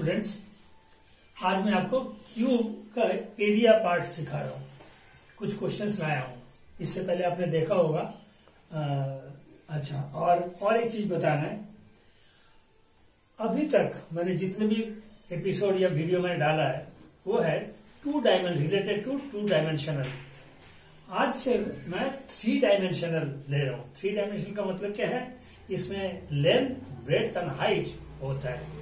Students, आज मैं आपको क्यूब का एरिया पार्ट सिखा रहा हूँ। कुछ क्वेश्चंस लाया हूँ। इससे पहले आपने देखा होगा। अच्छा, और एक चीज बताना है। अभी तक मैंने जितने भी एपिसोड या वीडियो मैंने डाला है वो है रिलेटेड टू टू डायमेंशनल। आज से मैं 3 डायमेंशनल ले रहा हूँ। 3 डायमेंशनल का मतलब क्या है? इसमें लेंथ, ब्रेड्थ एंड हाइट होता है।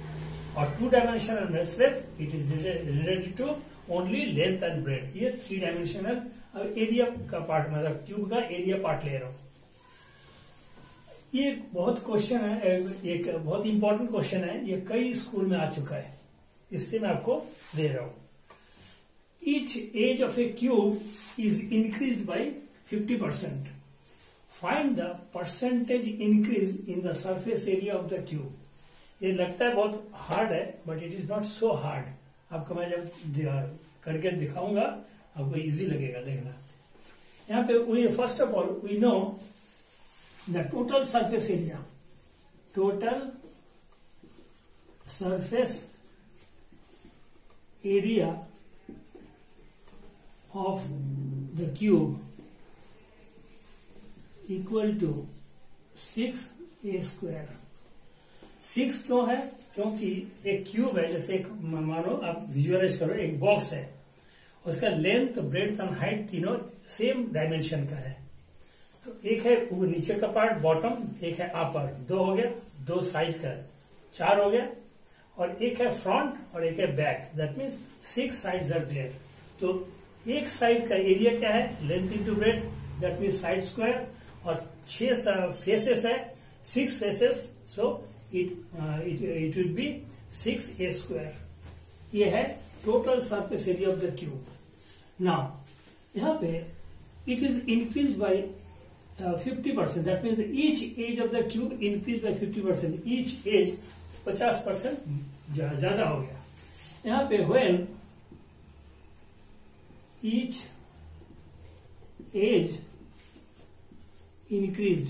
और 2 डायमेंशनल में सिर्फ it is related to only length and breadth. ये 3 डायमेंशनल अब एरिया का पार्ट, मतलब क्यूब का एरिया पार्ट ले रहा हूँ। ये बहुत क्वेश्चन है, एक बहुत इंपॉर्टेंट क्वेश्चन है। ये कई स्कूल में आ चुका है, इसलिए मैं आपको दे रहा हूं। Each edge of a cube is increased by 50%. Find the percentage increase in the surface area of the cube. ये लगता है बहुत हार्ड है, but it is not so hard. आपको मैं जब करके दिखाऊंगा आपको इजी लगेगा देखना। यहाँ पे first of all we know the total surface area. Total surface area of the cube equal to 6a square। 6 क्यों है? क्योंकि एक क्यूब है, जैसे एक मानो आप विजुअलाइज करो, एक बॉक्स है, उसका लेंथ, ब्रेड्थ एंड हाइट तीनों सेम डायमेंशन का है। तो एक है वो नीचे का पार्ट बॉटम, एक है अपर, 2 हो गया, 2 साइड का 4 हो गया, और एक है फ्रंट और एक है back. That means 6 sides are there. तो एक साइड का एरिया क्या है? Length into breadth, that means side square. और 6 फेसेस है, 6 faces, so it will be 6a square. ये है total surface area of the cube. Now यहाँ पे it is increase by 50%। That means each edge of the cube increase by 50%। Each edge 50% ज्यादा हो गया। यहाँ पे when each edge increased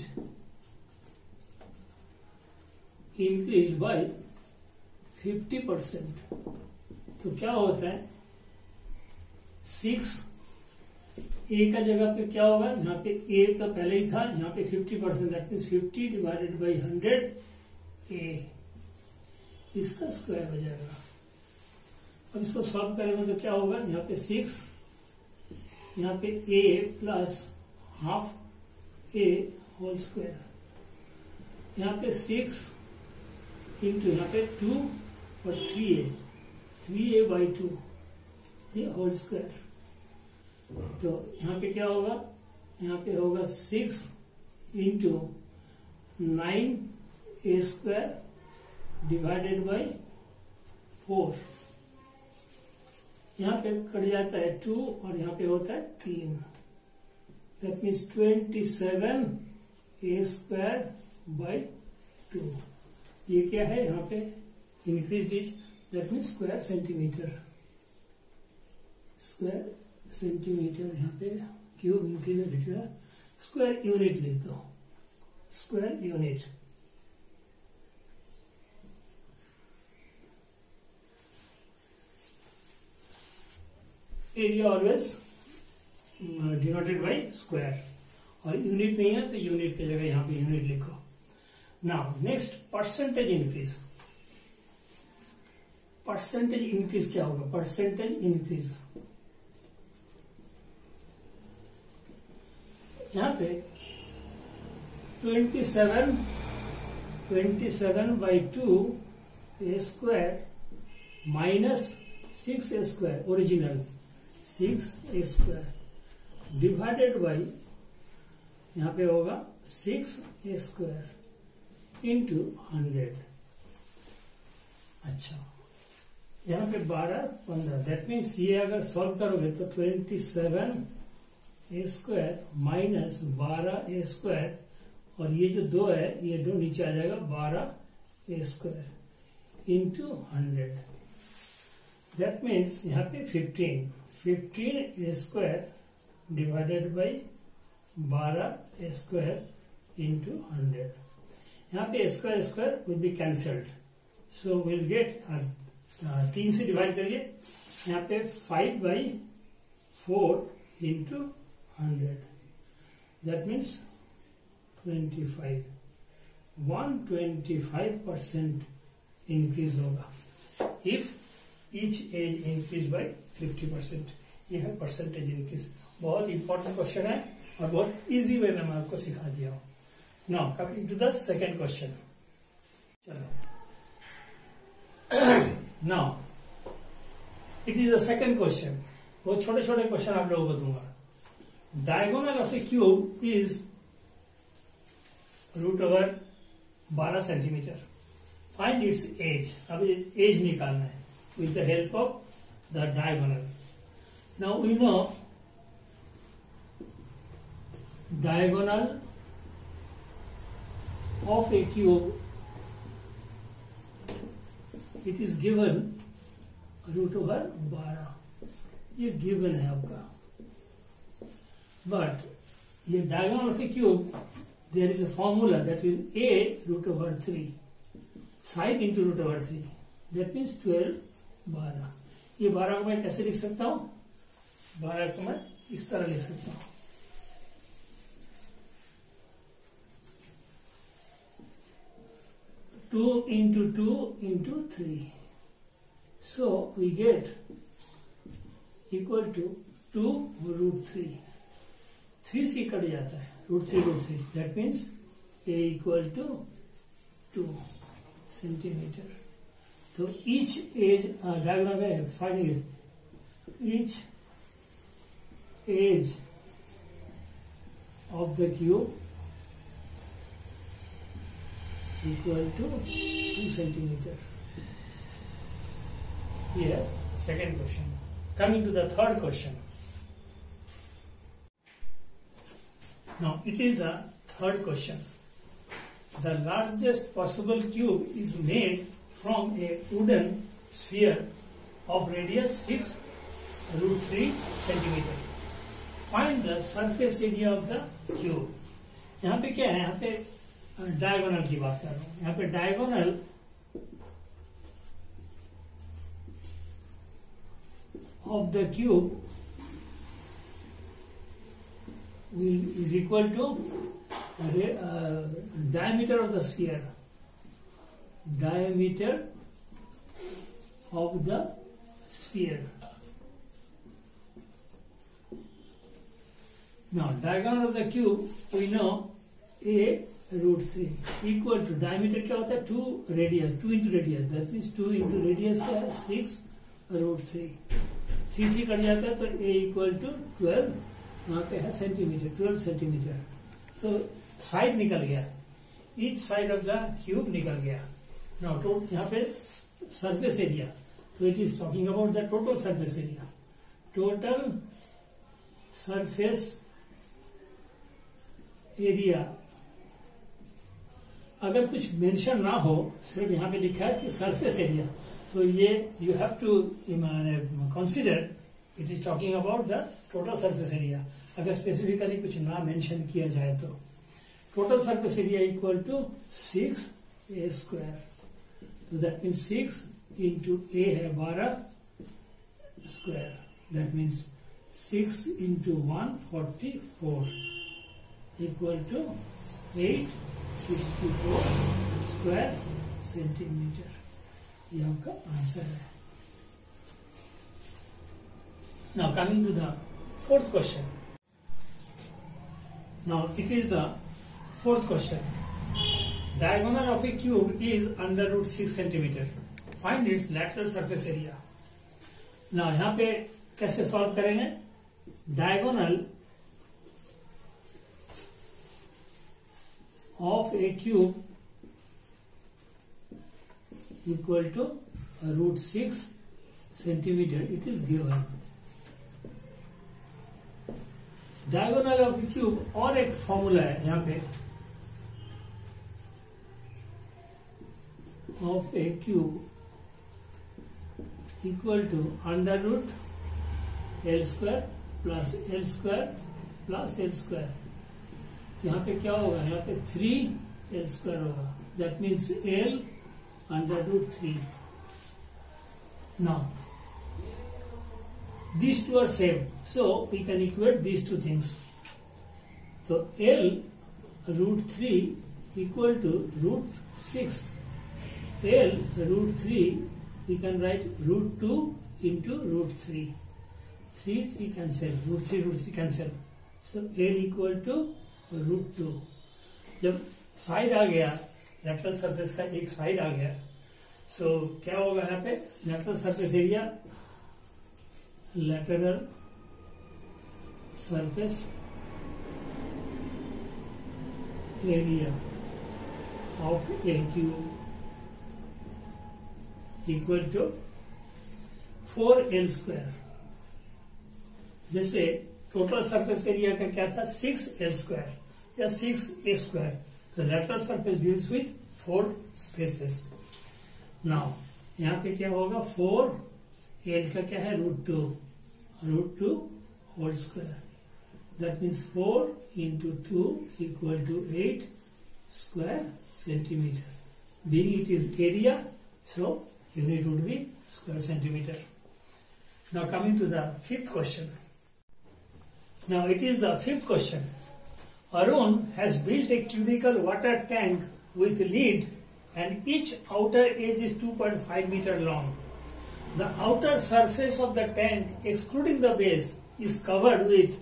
by 50%। तो क्या होता है? 6 ए का जगह पे क्या होगा? यहाँ पे ए तो पहले ही था, यहाँ पे 50%, दैट मीन्स 50 डिवाइडेड बाई 100 ए, इसका स्क्वायर हो जाएगा। अब इसको सॉल्व करेंगे तो क्या होगा? यहाँ पे 6, यहाँ पे a plus half a whole square, यहाँ पे 6 इंटू यहाँ पे 2 और 3a बाई 2 ये होल स्क्वायर। तो यहाँ पे क्या होगा? यहाँ पे होगा 6 into 9a square divided by 4। यहाँ पे कट जाता है 2 और यहाँ पे होता है 3। That means 27a square by 2। ये क्या है? यहाँ पे increase is, that means square centimetre. Square centimetre यहाँ पे क्यूब इंक्रीज, स्क्वायर यूनिट ले दो, square unit. Area always denoted by square, और यूनिट नहीं है तो यूनिट की जगह यहाँ पे यूनिट लिखो। Now next, percentage increase. Percentage increase क्या होगा? परसेंटेज इंक्रीज यहाँ पे 27 by 2 A square minus 6a square original 6a square divided by यहाँ पे होगा 6a स्क्वायर इंटू 100। अच्छा, यहाँ पे 12, 15, दैट मीन्स ये अगर सॉल्व करोगे तो 27a square minus 12a square, और ये जो 2 है ये 2 नीचे आ जाएगा, 12a square into 100। That means यहाँ पे 15a square divided by 12a square into 100। यहाँ पे square square will be cancelled, so will get 3 से डिवाइड करिए, यहाँ पे 5/4 इंटू 100, दैट मीन्स 25, 125% इंक्रीज होगा if each edge increase by 50%। ये है परसेंटेज इंक्रीज। बहुत इंपॉर्टेंट क्वेश्चन है और बहुत इजी वे में मैं आपको सिखा दिया हूं। Now coming to the second question. चलो, now it is the second question. बहुत छोटे छोटे क्वेश्चन आप लोगों को दूंगा। Diagonal of a cube is √12 centimetre. Find its edge. अब एज निकालना है with the help of the diagonal. Now we know diagonal of a cube, it is given √12। ये given है आपका, but ये diagonal of a cube there is a formula that is a √3 side into √3, that means 12, 12। ये 12 को मैं कैसे लिख सकता हूं? 12 को मैं इस तरह लिख सकता हूं, 2 into 2 into 3, so we get equal to 2√3। 3 cut जाता है, √3, that means a equal to 2 centimetre. तो each edge डायग्राम में finding each edge of the cube equal to 2 centimeter. Here, second question. Coming to the third question. Now, it is the third question. The largest possible cube is made from a wooden sphere of radius 6√3 centimeter. Find the surface area of the cube. यहाँ पे क्या है? यहाँ पे diagonal की बात कर रहा हूं। यहाँ पे diagonal of the cube is equal to diameter of the sphere. Diameter of the sphere. Now, diagonal of the cube, we know a√3 equal to diameter क्या होता है? 2 radius, 2 into radius. That means 2 into radius क्या है? 6√3। 3 cut जाता है तो a equal to 12, यहाँ पे है सेंटीमीटर, 12 सेंटीमीटर। तो साइड निकल गया, each side of the cube निकल गया। नाउ तो यहाँ पे सरफेस एरिया, तो it is talking about the total surface area. Total surface area, अगर कुछ मेंशन ना हो, सिर्फ यहाँ पे लिखा है कि सरफेस एरिया, तो ये you have to consider it is talking about the total surface area. अगर स्पेसिफिकली कुछ ना मेंशन किया जाए तो total surface area equal to 6a²। तो दैट मीन्स 6 इंटू a है 12 square, that means 6 into 144 equal to 864 square centimetre. ये आपका आंसर है। Now coming to the fourth question. Now it is the fourth question. Diagonal of a cube is √6 centimeter. Find its lateral surface area. Now यहाँ पे कैसे solve करेंगे? Diagonal of a cube equal to √6 centimeter. It is given. Diagonal of cube और एक formula है यहाँ पे, of a cube equal to √L² plus L² plus L²। तो यहाँ पे क्या होगा? यहाँ पे 3L² होगा, that means L √3 Now, these two are same, so we can equate these two things. So L root 3 equal to root 6. L root 3 we can write root 2 into root 3. 3 cancel, root 3 cancel. So L equal to root 2. जब side आ गया, lateral surface का एक side आ गया, सो क्या होगा यहाँ पे? Lateral surface area, lateral surface area of a cube equal to 4L square. जैसे टोटल सरफेस एरिया का क्या था? 6L स्क्वायर या 6A स्क्वायर. तो lateral surface deals with 4 spaces. Now यहाँ पे क्या होगा? 4L का क्या है? Root two whole square. That means 4 into 2 equal to 8 square centimeter. Being it is area, so unit would be square centimeter. Now coming to the fifth question. Now it is the fifth question. Arun has built a cubical water tank with lid and each outer edge is 2.5 meter long. The outer surface of the tank, excluding the base, is covered with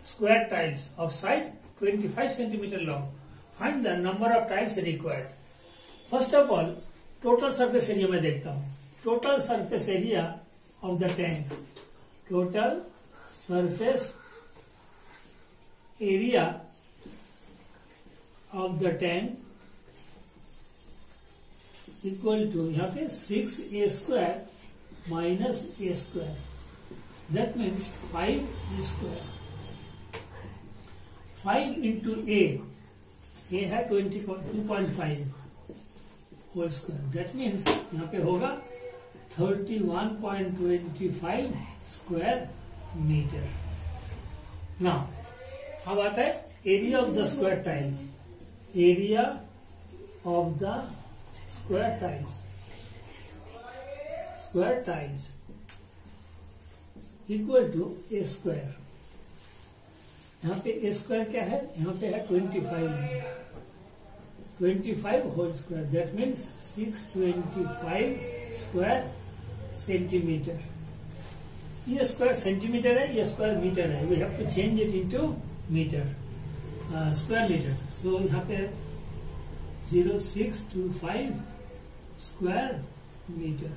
square tiles of side 25 centimeter long. Find the number of tiles required. First of all, total surface area में देखता हूँ. Total surface area of the tank. Total surface area of the tank equal to यहाँ पे 6A square minus A square. That means 5A square. 5 into A है 22.5 whole square. That means यहाँ पे होगा 31.25 square meter. Now, अब आता है area of the square tile. Area of the square tiles. Square tiles equal to A square. यहाँ पे ए square क्या है? यहाँ पे है 25 whole square. That means 625 square centimetre. ये स्क्वायर सेंटीमीटर है, ये स्क्वायर मीटर है. We have to change it into metre, square metre. So यहाँ पे 0625 स्क्वायर मीटर.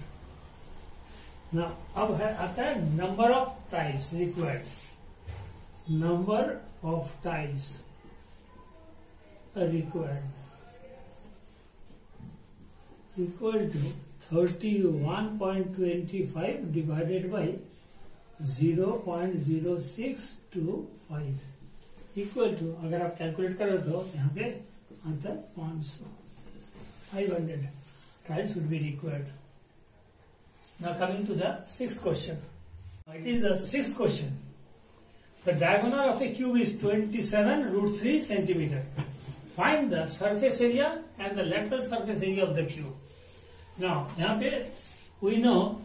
ना अब है आता है number of tiles required. Number of tiles required equal to 31.25 divided by 0.0625 equal to, अगर आप कैलकुलेट करो तो यहाँ पे आता है 500 tiles would be required. Now coming to the sixth question. It is the sixth question. The diagonal of a cube is 27 root 3 centimeter. Find the surface area and the lateral surface area of the cube. Now, यहाँ पे we know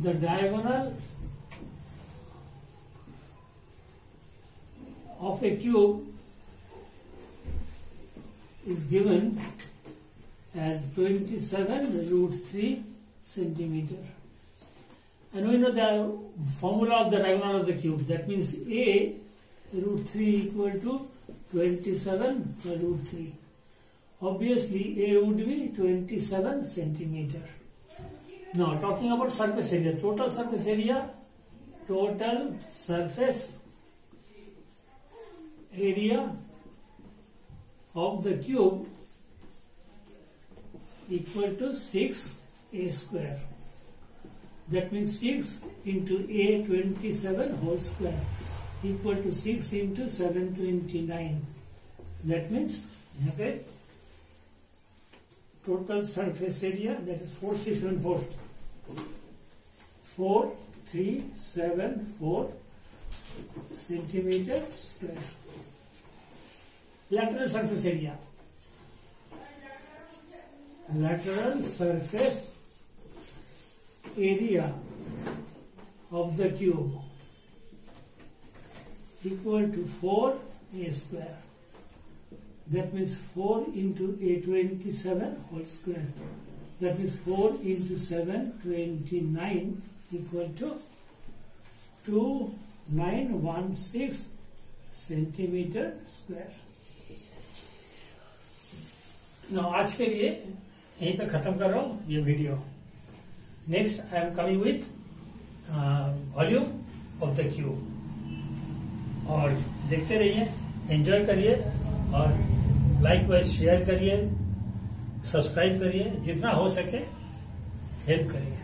the diagonal of a cube is given as 27 root 3 centimeter. And we know the formula of the diagonal of the cube. That means A root 3 equal to 27 root 3. Obviously A would be 27 centimeter. Now talking about surface area. Total surface area of the cube equal to 6A square. That means 6 into A 27 whole square equal to 6 into 729. That means यहाँ पे total surface area, that is 4374 centimeter square. Lateral surface area. lateral surface area of the cube equal to 4a square. That means 4 into 827 whole square. That means 4 into 7, 29 equal to 2916 centimeter square. Now आज के लिए यहीं पे खत्म कर रहा हूँ ये video. Next I am coming with volume of the cube. और देखते रहिए, एंजॉय करिए और लाइक वाइज शेयर करिए, सब्सक्राइब करिए, जितना हो सके हेल्प करिए.